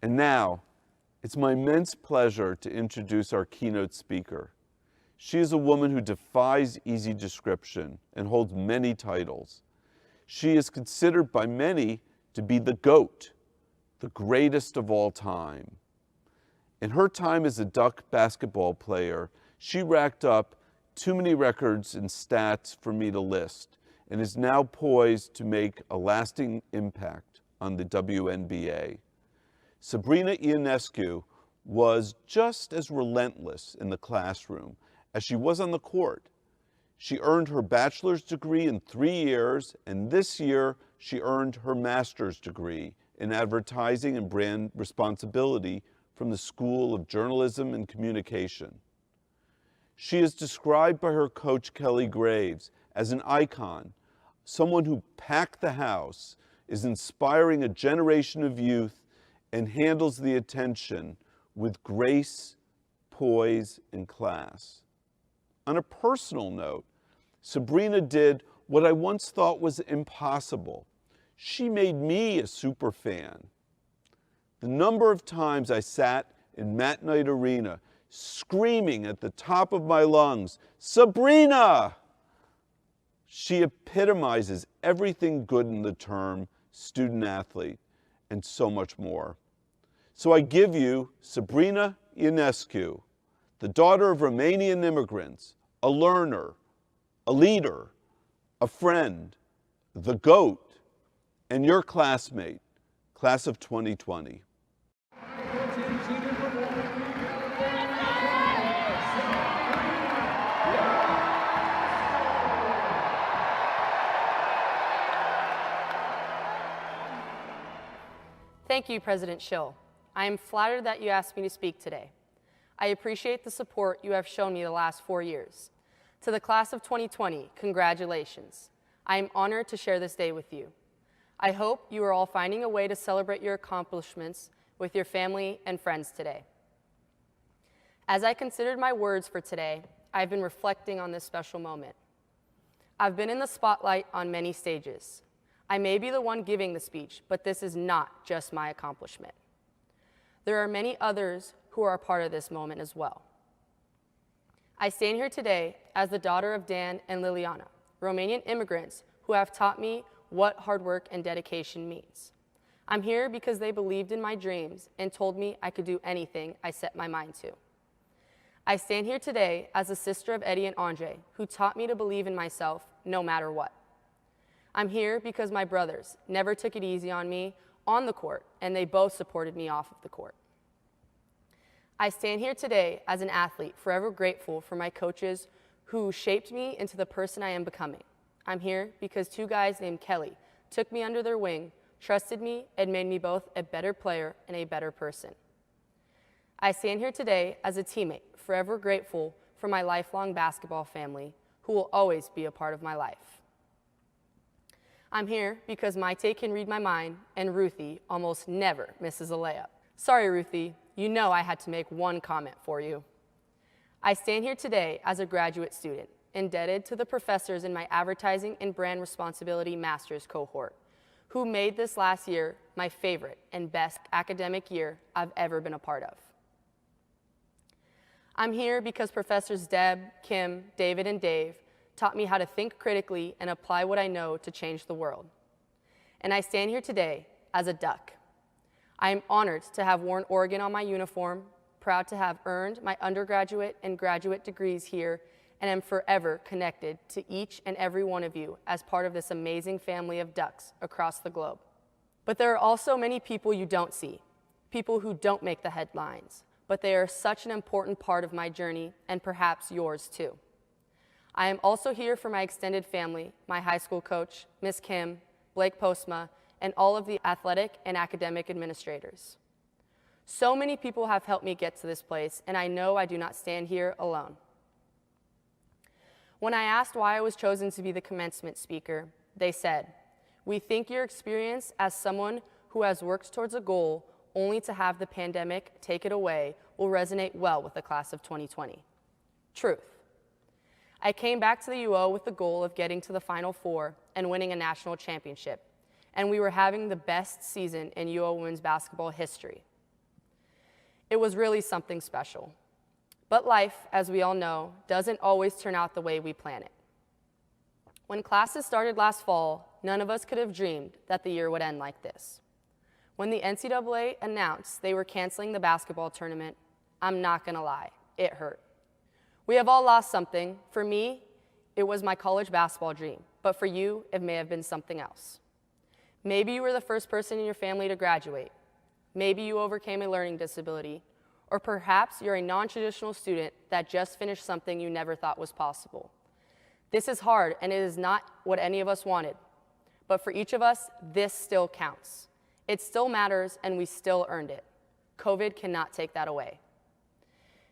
And now, it's my immense pleasure to introduce our keynote speaker. She is a woman who defies easy description and holds many titles. She is considered by many to be the GOAT, the greatest of all time. In her time as a Duck basketball player, she racked up too many records and stats for me to list, and is now poised to make a lasting impact on the WNBA. Sabrina Ionescu was just as relentless in the classroom as she was on the court. She earned her bachelor's degree in 3 years, and this year she earned her master's degree in advertising and brand responsibility from the School of Journalism and Communication. She is described by her coach Kelly Graves as an icon, someone who packed the house, is inspiring a generation of youth, and handles the attention with grace, poise, and class. On a personal note, Sabrina did what I once thought was impossible. She made me a super fan. The number of times I sat in Matt Knight Arena screaming at the top of my lungs, "Sabrina!" She epitomizes everything good in the term student athlete and so much more. So I give you Sabrina Ionescu, the daughter of Romanian immigrants, a learner, a leader, a friend, the GOAT, and your classmate, class of 2020. Thank you, President Schill. I am flattered that you asked me to speak today. I appreciate the support you have shown me the last 4 years. To the class of 2020, congratulations. I am honored to share this day with you. I hope you are all finding a way to celebrate your accomplishments with your family and friends today. As I considered my words for today, I've been reflecting on this special moment. I've been in the spotlight on many stages. I may be the one giving the speech, but this is not just my accomplishment. There are many others who are a part of this moment as well. I stand here today as the daughter of Dan and Liliana, Romanian immigrants who have taught me what hard work and dedication means. I'm here because they believed in my dreams and told me I could do anything I set my mind to. I stand here today as a sister of Eddie and Andre, who taught me to believe in myself no matter what. I'm here because my brothers never took it easy on me on the court, and they both supported me off of the court. I stand here today as an athlete, forever grateful for my coaches who shaped me into the person I am becoming. I'm here because 2 guys named Kelly took me under their wing, trusted me, and made me both a better player and a better person. I stand here today as a teammate, forever grateful for my lifelong basketball family, who will always be a part of my life. I'm here because Maite can read my mind, and Ruthie almost never misses a layup. Sorry, Ruthie, you know I had to make one comment for you. I stand here today as a graduate student, indebted to the professors in my advertising and brand responsibility master's cohort, who made this last year my favorite and best academic year I've ever been a part of. I'm here because Professors Deb, Kim, David, and Dave taught me how to think critically and apply what I know to change the world. And I stand here today as a Duck. I am honored to have worn Oregon on my uniform, proud to have earned my undergraduate and graduate degrees here, and am forever connected to each and every one of you as part of this amazing family of Ducks across the globe. But there are also many people you don't see, people who don't make the headlines, but they are such an important part of my journey, and perhaps yours too. I am also here for my extended family, my high school coach, Miss Kim, Blake Postma, and all of the athletic and academic administrators. So many people have helped me get to this place, and I know I do not stand here alone. When I asked why I was chosen to be the commencement speaker, they said, "We think your experience as someone who has worked towards a goal only to have the pandemic take it away will resonate well with the class of 2020. Truth. I came back to the UO with the goal of getting to the Final Four and winning a national championship, and we were having the best season in UO women's basketball history. It was really something special. But life, as we all know, doesn't always turn out the way we plan it. When classes started last fall, none of us could have dreamed that the year would end like this. When the NCAA announced they were canceling the basketball tournament, I'm not gonna lie, it hurt. We have all lost something. For me, it was my college basketball dream, but for you, it may have been something else. Maybe you were the first person in your family to graduate. Maybe you overcame a learning disability, or perhaps you're a non-traditional student that just finished something you never thought was possible. This is hard, and it is not what any of us wanted. But for each of us, this still counts. It still matters, and we still earned it. COVID cannot take that away.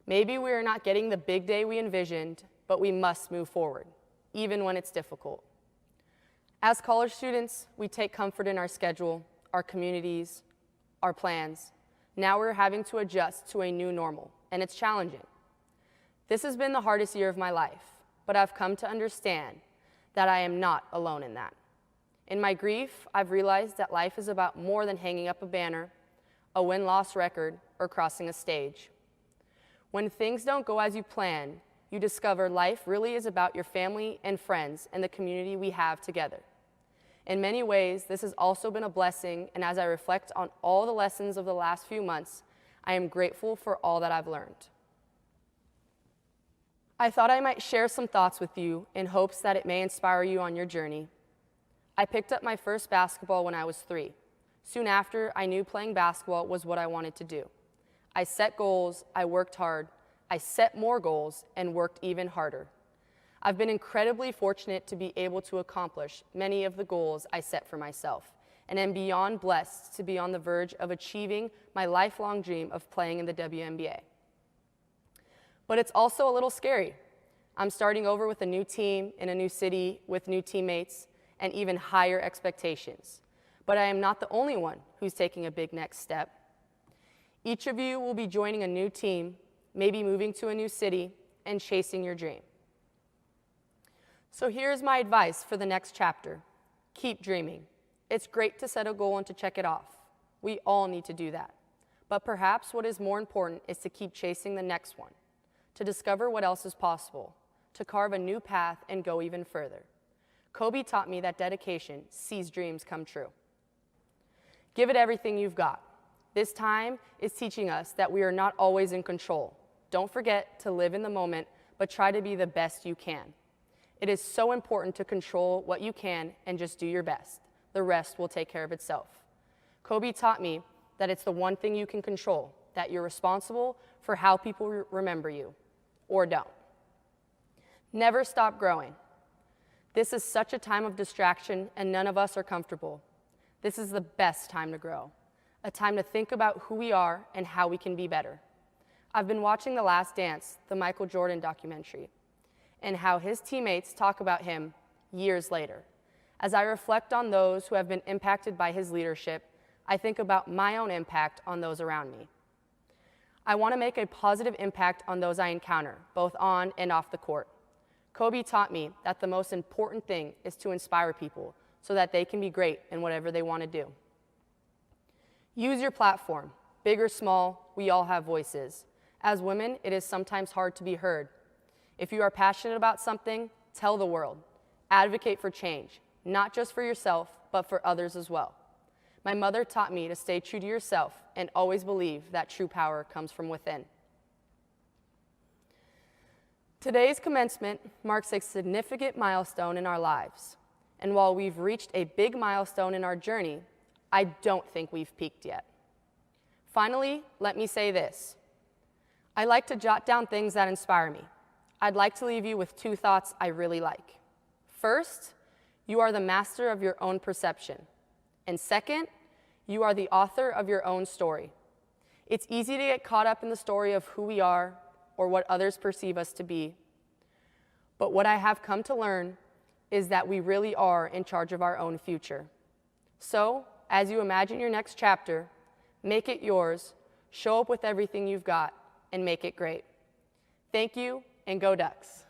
Maybe we are not getting the big day we envisioned, but we must move forward, even when it's difficult. As college students, we take comfort in our schedule, our communities, our plans. Now we're having to adjust to a new normal, and it's challenging. This has been the hardest year of my life, but I've come to understand that I am not alone in that. In my grief, I've realized that life is about more than hanging up a banner, a win-loss record, or crossing a stage. When things don't go as you plan, you discover life really is about your family and friends and the community we have together. In many ways, this has also been a blessing, and as I reflect on all the lessons of the last few months, I am grateful for all that I've learned. I thought I might share some thoughts with you in hopes that it may inspire you on your journey. I picked up my first basketball when I was 3. Soon after, I knew playing basketball was what I wanted to do. I set goals, I worked hard, I set more goals, and worked even harder. I've been incredibly fortunate to be able to accomplish many of the goals I set for myself, and am beyond blessed to be on the verge of achieving my lifelong dream of playing in the WNBA. But it's also a little scary. I'm starting over with a new team in a new city with new teammates and even higher expectations. But I am not the only one who's taking a big next step. Each of you will be joining a new team, maybe moving to a new city, and chasing your dream. So here's my advice for the next chapter. Keep dreaming. It's great to set a goal and to check it off. We all need to do that. But perhaps what is more important is to keep chasing the next one, to discover what else is possible, to carve a new path and go even further. Kobe taught me that dedication sees dreams come true. Give it everything you've got. This time is teaching us that we are not always in control. Don't forget to live in the moment, but try to be the best you can. It is so important to control what you can and just do your best. The rest will take care of itself. Kobe taught me that it's the one thing you can control, that you're responsible for how people remember you, or don't. Never stop growing. This is such a time of distraction, and none of us are comfortable. This is the best time to grow, a time to think about who we are and how we can be better. I've been watching The Last Dance, the Michael Jordan documentary, and how his teammates talk about him years later. As I reflect on those who have been impacted by his leadership, I think about my own impact on those around me. I want to make a positive impact on those I encounter, both on and off the court. Kobe taught me that the most important thing is to inspire people so that they can be great in whatever they want to do. Use your platform. Big or small, we all have voices. As women, it is sometimes hard to be heard. If you are passionate about something, tell the world. Advocate for change, not just for yourself, but for others as well. My mother taught me to stay true to yourself and always believe that true power comes from within. Today's commencement marks a significant milestone in our lives. And while we've reached a big milestone in our journey, I don't think we've peaked yet. Finally, let me say this. I like to jot down things that inspire me. I'd like to leave you with 2 thoughts I really like. First, you are the master of your own perception. And second, you are the author of your own story. It's easy to get caught up in the story of who we are or what others perceive us to be. But what I have come to learn is that we really are in charge of our own future. So, as you imagine your next chapter, make it yours, show up with everything you've got, and make it great. Thank you, and go Ducks.